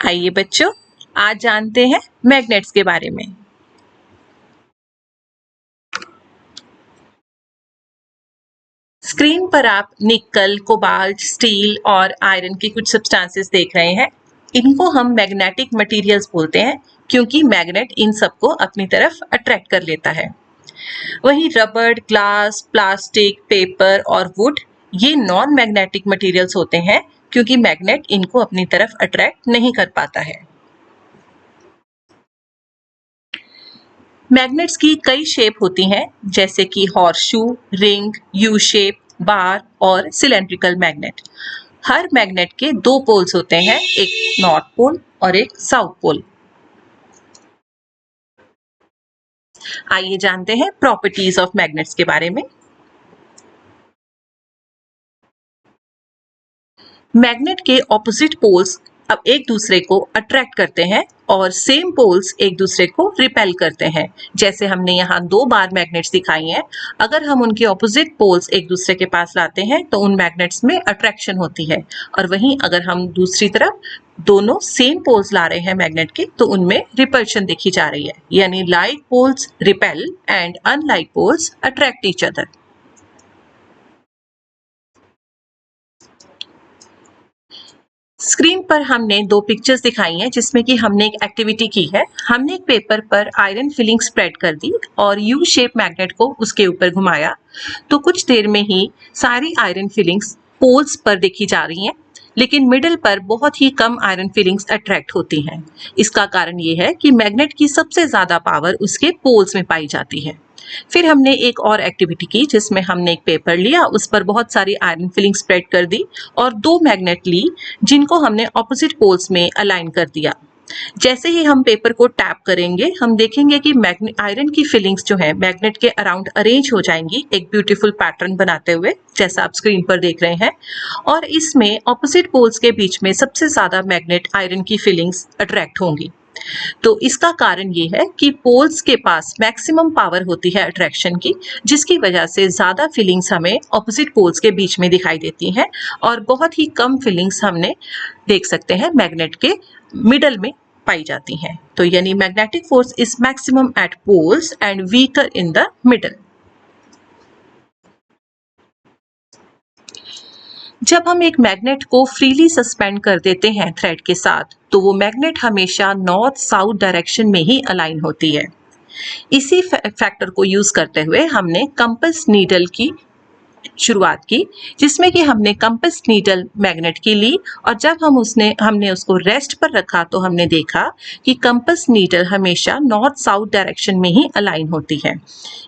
आइए बच्चों, आज जानते हैं मैग्नेट्स के बारे में। स्क्रीन पर आप निकल, कोबाल्ट, स्टील और आयरन के कुछ सब्सटेंसेस देख रहे हैं। इनको हम मैग्नेटिक मटेरियल्स बोलते हैं क्योंकि मैग्नेट इन सबको अपनी तरफ अट्रैक्ट कर लेता है। वहीं रबड़, ग्लास, प्लास्टिक, पेपर और वुड ये नॉन मैग्नेटिक मटेरियल्स होते हैं क्योंकि मैग्नेट इनको अपनी तरफ अट्रैक्ट नहीं कर पाता है। मैग्नेट्स की कई शेप होती हैं, जैसे कि हॉर्सशू, रिंग, यू शेप, बार और सिलेंड्रिकल मैग्नेट। हर मैग्नेट के दो पोल्स होते हैं, एक नॉर्थ पोल और एक साउथ पोल। आइए जानते हैं प्रॉपर्टीज ऑफ मैग्नेट्स के बारे में। मैग्नेट के ऑपोजिट पोल्स अब एक दूसरे को अट्रैक्ट करते हैं और सेम पोल्स एक दूसरे को रिपेल करते हैं। जैसे हमने यहाँ 2 बार मैग्नेट्स दिखाई हैं, अगर हम उनके ऑपोजिट पोल्स एक दूसरे के पास लाते हैं तो उन मैग्नेट्स में अट्रैक्शन होती है, और वहीं अगर हम दूसरी तरफ दोनों सेम पोल्स ला रहे हैं मैग्नेट के तो उनमें रिपल्शन देखी जा रही है, यानी like poles repel and unlike poles attract each other. Screen पर हमने 2 पिक्चर्स दिखाई हैं जिसमें कि हमने एक एक्टिविटी की है। हमने एक पेपर पर आयरन फिलिंग स्प्रेड कर दी और यू शेप मैग्नेट को उसके ऊपर घुमाया, तो कुछ देर में ही सारी आयरन फिलिंग्स पोल्स पर देखी जा रही हैं, लेकिन मिडल पर बहुत ही कम आयरन फिलिंग्स अट्रैक्ट होती हैं। इसका कारण ये है कि मैग्नेट की सबसे ज्यादा पावर उसके पोल्स में पाई जाती है। फिर हमने एक और एक्टिविटी की जिसमें हमने एक पेपर लिया, उस पर बहुत सारी आयरन फिलिंग स्प्रेड कर दी और 2 मैग्नेट ली जिनको हमने ऑपोजिट पोल्स में अलाइन कर दिया। जैसे ही हम पेपर को टैप करेंगे, हम देखेंगे कि आयरन की फिलिंग्स जो है मैग्नेट के अराउंड अरेंज हो जाएंगी एक ब्यूटीफुल पैटर्न बनाते हुए, जैसा आप स्क्रीन पर देख रहे हैं। और इसमें ऑपोजिट पोल्स के बीच में सबसे ज्यादा मैग्नेट आयरन की फिलिंग्स अट्रैक्ट होंगी। तो इसका कारण ये है कि पोल्स के पास मैक्सिमम पावर होती है अट्रैक्शन की, जिसकी वजह से ज्यादा फीलिंग्स हमें ऑपोजिट पोल्स के बीच में दिखाई देती हैं और बहुत ही कम फीलिंग्स हमने देख सकते हैं मैग्नेट के मिडल में पाई जाती हैं। तो यानी magnetic force is maximum at poles and weaker in the middle. जब हम एक मैग्नेट को फ्रीली सस्पेंड कर देते हैं थ्रेड के साथ, तो वो मैग्नेट हमेशा नॉर्थ साउथ डायरेक्शन में ही अलाइन होती है। इसी फैक्टर को यूज करते हुए हमने कंपास नीडल की शुरुआत की, जिसमें कि हमने कंपास नीडल मैग्नेट की ली और जब हमने उसको रेस्ट पर रखा तो हमने देखा कि कंपास नीडल हमेशा नॉर्थ साउथ डायरेक्शन में ही अलाइन होती है।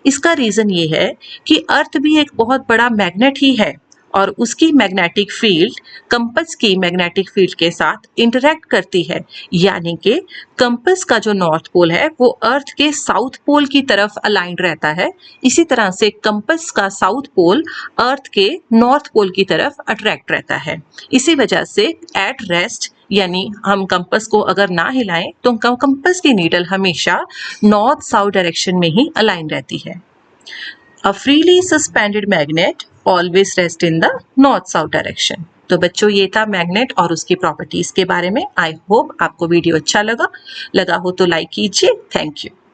इसका रीजन ये है कि अर्थ भी एक बहुत बड़ा मैग्नेट ही है और उसकी मैग्नेटिक फील्ड कंपास की मैग्नेटिक फील्ड के साथ इंटरैक्ट करती है, यानी कि कंपास का जो नॉर्थ पोल है वो अर्थ के साउथ पोल की तरफ अलाइंड रहता है। इसी तरह से कंपास का साउथ पोल अर्थ के नॉर्थ पोल की तरफ अट्रैक्ट रहता है। इसी वजह से एट रेस्ट, यानी हम कंपास को अगर ना हिलाएं तो कंपास की नीडल हमेशा नॉर्थ साउथ डायरेक्शन में ही अलाइन रहती है। A freely suspended magnet always rests in the north-south direction। तो बच्चों, ये था मैग्नेट और उसकी प्रॉपर्टीज के बारे में। आई होप आपको वीडियो अच्छा लगा हो तो लाइक कीजिए। Thank you.